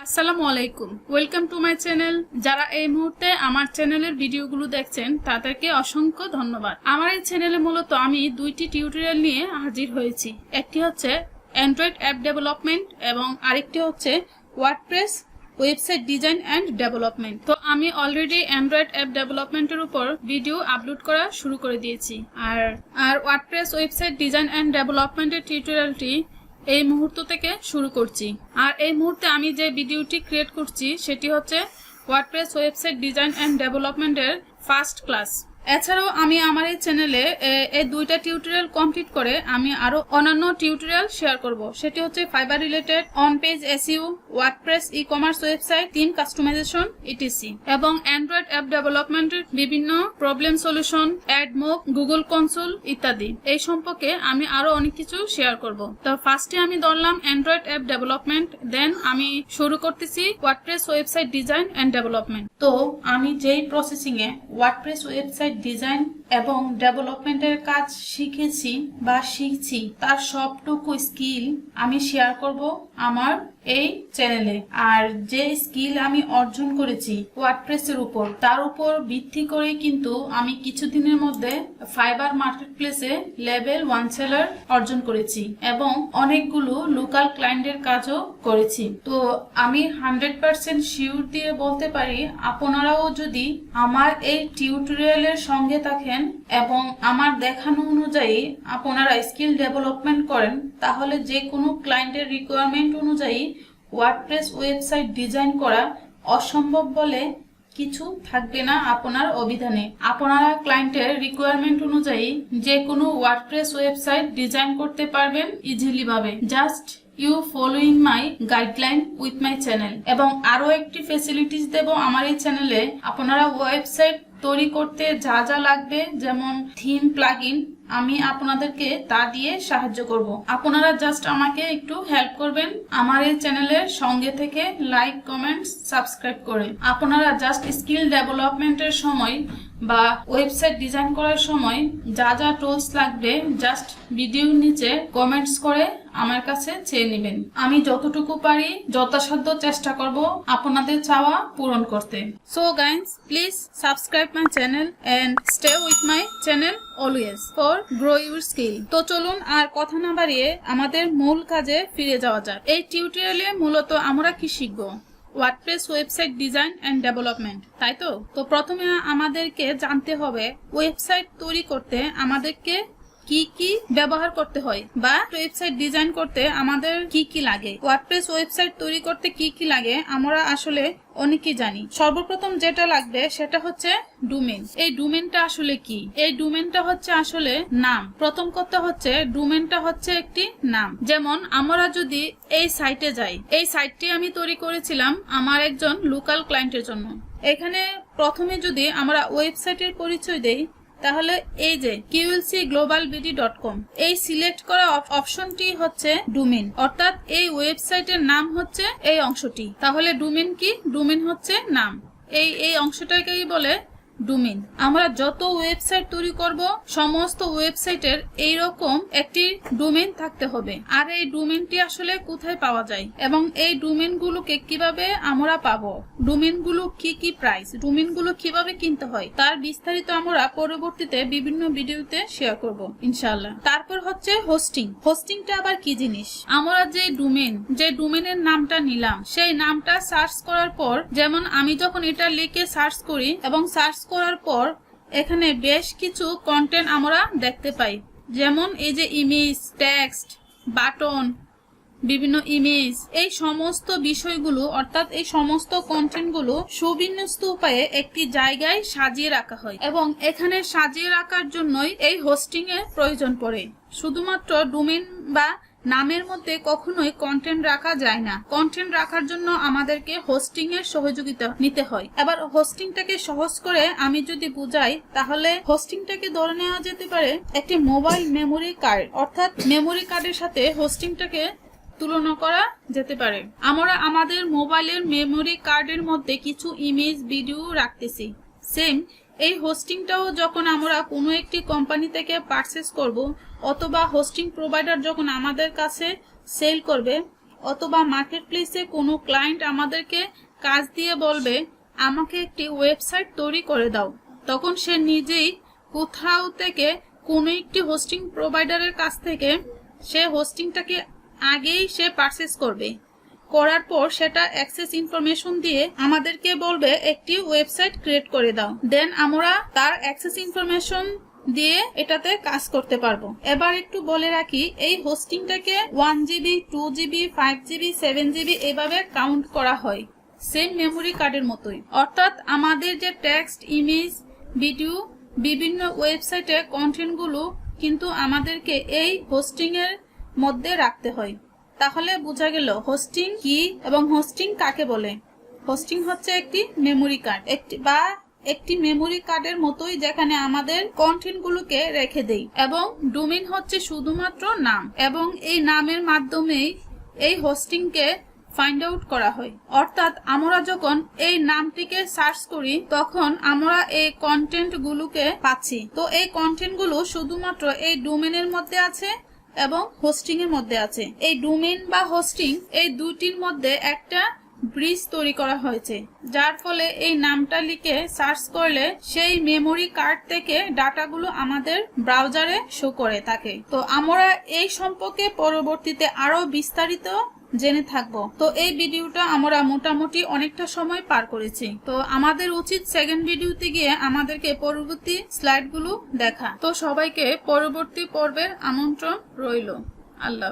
আসসালামু আলাইকুম, welcome to my channel. যারা এই মুহূর্তে আমার চ্যানেলের ভিডিওগুলো দেখছেন তাদেরকে অসংখ্য ধন্যবাদ। আমার এই চ্যানেলে মূলত আমি দুইটি টিউটোরিয়াল নিয়ে হাজির হয়েছি। একটি হচ্ছে অ্যান্ড্রয়েড অ্যাপ ডেভেলপমেন্ট এবং আরেকটি হচ্ছে WordPress website design and development. তো আমি অলরেডি অ্যান্ড্রয়েড অ্যাপ ডেভেলপমেন্টের উপর ভিডিও আপলোড করা শুরু করে দিয়েছি, আর ওয়ার্ডপ্রেস ওয়েবসাইট ডিজাইন অ্যান্ড ডেভেলপমেন্টের টিউটোরিয়ালটি এই মুহূর্ত থেকে শুরু করছি। আর এই মুহূর্তে আমি যে ভিডিওটি ক্রিয়েট করছি সেটি হচ্ছে ওয়ার্ডপ্রেস ওয়েবসাইট ডিজাইন অ্যান্ড ডেভেলপমেন্টের ফার্স্ট ক্লাস। এছাড়াও আমি আমার এই চ্যানেলে এই দুইটা টিউটোরিয়াল কমপ্লিট করে আমি আরো অন্যান্য টিউটোরিয়াল শেয়ার করব। সেটি হচ্ছে fibre related, on page SEO, WordPress e commerce website, theme customisation etc এবং অ্যান্ড্রয়েড অ্যাপ ডেভেলপমেন্টের বিভিন্ন প্রবলেম সলিউশন, অ্যাডমোক, গুগল কনসোল ইত্যাদি। এই সম্পর্কে আমি আরো অনেক কিছু শেয়ার করব। তো ফার্স্টে আমি ধরলাম অ্যান্ড্রয়েড অ্যাপ ডেভেলপমেন্ট, দেন আমি শুরু করতেছি WordPress website design and development. তো আমি যেই প্রসেসিং এ ওয়ার্ডপ্রেস ওয়েবসাইট ডিজাইন এবং ডেভেলপমেন্টের কাজ শিখেছি বা শিখছি তার সবটুকু স্কিল আমি শেয়ার করব আমার এই চ্যানেলে। আর যে স্কিল আমি অর্জন করেছি ওয়ার্ডপ্রেসের উপর, তার উপর ভিত্তি করে কিন্তু আমি কিছুদিনের মধ্যে ফাইবার মার্কেটপ্লেসে লেভেল 1 সেলার অর্জন করেছি এবং অনেকগুলো লোকাল ক্লায়েন্টের কাজও করেছি। তো আমি 100% শিওর দিয়ে বলতে পারি, আপনারাও যদি আমার এই টিউটোরিয়ালের সঙ্গে থাকেন এবং আমার দেখানো অনুযায়ী আপনারা স্কিল ডেভেলপমেন্ট করেন, তাহলে যে কোনো ক্লায়েন্টের রিকোয়ারমেন্ট অনুযায়ী ওয়ার্ডপ্রেস ওয়েবসাইট ডিজাইন করা অসম্ভব বলে কিছু থাকবে না আপনার অভিধানে। আপনারা ক্লায়েন্টের রিকোয়ারমেন্ট অনুযায়ী যে কোনো ওয়ার্ডপ্রেস ওয়েবসাইট ডিজাইন করতে পারবেন ইজিলি ভাবে, just you following my guideline with my channel. এবং আরো একটি ফেসিলিটিস দেব আমার এই চ্যানেলে। আপনারা ওয়েবসাইট তৈরি করতে যা যা লাগবে, যেমন থিম, প্লাগইন, আমি আপনাদেরকে তা দিয়ে সাহায্য করব। আপনারা জাস্ট আমাকে একটু হেল্প করবেন আমার এই চ্যানেলের সঙ্গে থেকে লাইক, কমেন্টস, সাবস্ক্রাইব করে। আপনারা জাস্ট স্কিল ডেভেলপমেন্টের সময় বা ওয়েবসাইট ডিজাইন করার সময় যা যা টুলস লাগবে জাস্ট ভিডিওর নিচে কমেন্টস করে আমার কাছে চেয়ে নেবেন। আমি যতটুকু পারি যথাসাধ্য চেষ্টা করব আপনাদের চাওয়া পূরণ করতে। So guys, please subscribe my channel and stay with my channel always for grow your skill. তো চলুন আর কথা না বাড়িয়ে আমাদের মূল কাজে ফিরে যাওয়া যাক। এই টিউটোরিয়ালে মূলত আমরা কি শিখব? WordPress website design and development, তাই তো? তো প্রথমে আমাদেরকে জানতে হবে ওয়েবসাইট তৈরি করতে আমাদেরকে কি কি ব্যবহার করতে হয় বা ওয়েবসাইট ডিজাইন করতে আমাদের কি কি লাগে। ওয়ার্ডপ্রেস ওয়েবসাইট তৈরি করতে কি কি লাগে আমরা আসলে অনেকেই জানি। সর্বপ্রথম যেটা লাগবে সেটা হচ্ছে ডোমেইন। এই ডোমেইনটা আসলে কি? এই ডোমেইনটা হচ্ছে আসলে নাম। প্রথম কথা হচ্ছে ডোমেইনটা হচ্ছে একটি নাম। যেমন আমরা যদি এই সাইটে যাই, এই সাইটটি আমি তৈরি করেছিলাম আমার একজন লোকাল ক্লায়েন্টের জন্য। এখানে প্রথমে যদি আমরা ওয়েবসাইটের পরিচয় দেই, তাহলে এই যে qlcglobalbd.com, এই সিলেক্ট করা অপশনটি হচ্ছে ডোমেইন, অর্থাৎ এই ওয়েবসাইটের নাম হচ্ছে এই অংশটি। তাহলে ডোমেইন কি? ডোমেইন হচ্ছে নাম। এই অংশটাকেই বলে ডোমেইন। আমরা যত ওয়েবসাইট তৈরি করব সমস্ত ওয়েবসাইটের এইরকম একটি ডোমেইন থাকতে হবে। আর এই ডোমেইনটি আসলে কোথায় পাওয়া যায় এবং এই ডোমেইনগুলোকে কিভাবে আমরা পাবো, ডোমেইনগুলো কি কি প্রাইস, ডোমেইনগুলো কিভাবে কিনতে হয়, তার বিস্তারিত আমরা পরবর্তীতে বিভিন্ন ভিডিওতে শেয়ার করব ইনশাআল্লাহ। তারপর হচ্ছে হোস্টিং। হোস্টিংটা আবার কি জিনিস? আমরা যে ডোমেইনের নামটা নিলাম, সেই নামটা সার্চ করার পর, যেমন আমি যখন এটা লিখে সার্চ করি এবং সার্চ করার পর এখানে বেশ কিছু কন্টেন্ট আমরা দেখতে পাই। যেমন এই যে ইমেজ, টেক্সট, বাটন, বিভিন্ন ইমেজ, এই সমস্ত বিষয়গুলো অর্থাৎ এই সমস্ত কন্টেন্টগুলো সুবিন্যস্ত উপায়ে একটি জায়গায় সাজিয়ে রাখা হয় এবং এখানে সাজিয়ে রাখার জন্যই এই হোস্টিং এর প্রয়োজন পড়ে। শুধুমাত্র ডোমেইন বা নামের মধ্যে কখনোই কন্টেন্ট রাখা যায় না। কন্টেন্ট রাখার জন্য আমাদেরকে হোস্টিং এর সহযোগিতা নিতে হয়। এবার হোস্টিংটাকে সহজ করে আমি যদি বুঝাই, তাহলে হোস্টিংটাকে ধরে নেওয়া যেতে পারে একটি মোবাইল মেমোরি কার্ড, অর্থাৎ মেমোরি কার্ডের সাথে হোস্টিংটাকে তুলনা করা যেতে পারে। আমরা আমাদের মোবাইলের মেমোরি কার্ডের মধ্যে কিছু ইমেজ, ভিডিও রাখতেছি। সেম এই হোস্টিংটাও যখন আমরা কোনো একটি কোম্পানি থেকে পারচেজ করব অথবা হোস্টিং প্রোভাইডার যখন আমাদের কাছে সেল করবে, অথবা মার্কেট প্লেসে কোনো ক্লায়েন্ট আমাদেরকে কাজ দিয়ে বলবে আমাকে একটি ওয়েবসাইট তৈরি করে দাও, তখন সে নিজেই কোথাও থেকে কোনো একটি হোস্টিং প্রোভাইডারের কাছ থেকে সে হোস্টিংটাকে আগেই সে পারচেজ করবে, করার পর সেটা অ্যাক্সেস ইনফরমেশন দিয়ে আমাদেরকে বলবে একটি ওয়েবসাইট ক্রিয়েট করে দাও। দেন আমরা তার অ্যাক্সেস ইনফরমেশন দিয়ে এটাতে কাজ করতে পারবো। এবার একটু বলে রাখি, এই হোস্টিংটাকে 1 GB 2 GB 5 GB 7 GB এভাবে কাউন্ট করা হয়, সেম মেমোরি কার্ডের মতোই। অর্থাৎ আমাদের যে টেক্সট, ইমেজ, ভিডিও, বিভিন্ন ওয়েবসাইটে কন্টেন্টগুলো কিন্তু আমাদেরকে এই হোস্টিং এর মধ্যে রাখতে হয়। তাহলে বোঝা গেল হোস্টিং কি এবং হোস্টিং কাকে বলে। হোস্টিং হচ্ছে একটি মেমোরি কার্ড, একটি মেমোরি কার্ডের মতোই যেখানে আমাদের কন্টেন্টগুলোকে রেখে দেই, এবং ডোমেইন হচ্ছে শুধুমাত্র নাম, এবং এই নামের মাধ্যমেই এই হোস্টিংকে ফাইন্ড আউট করা হয়। অর্থাৎ আমরা যখন এই নামটিকে সার্চ করি তখন আমরা এই কন্টেন্টগুলোকে পাচ্ছি। তো এই কন্টেন্টগুলো শুধুমাত্র এই ডোমেইনের মধ্যে আছে এবং হোস্টিং এর মধ্যে আছে। এই ডোমেইন বা হোস্টিং এই দুইটির মধ্যে একটা ব্রিজ তৈরি করা হয়েছে, যার ফলে এই নামটা লিখে সার্চ করলে সেই মেমোরি কার্ড থেকে ডাটাগুলো আমাদের ব্রাউজারে শো করে থাকে। তো আমরা এই সম্পর্কে পরবর্তীতে আরো বিস্তারিত জেনে থাকবো। তো এই ভিডিওটা আমরা মোটামুটি অনেকটা সময় পার করেছি। তো আমাদের উচিত সেকেন্ড ভিডিওতে গিয়ে আমাদেরকে পরবর্তী স্লাইডগুলো দেখা। তো সবাইকে পরবর্তী পর্বের আমন্ত্রণ রইল। আল্লাহ।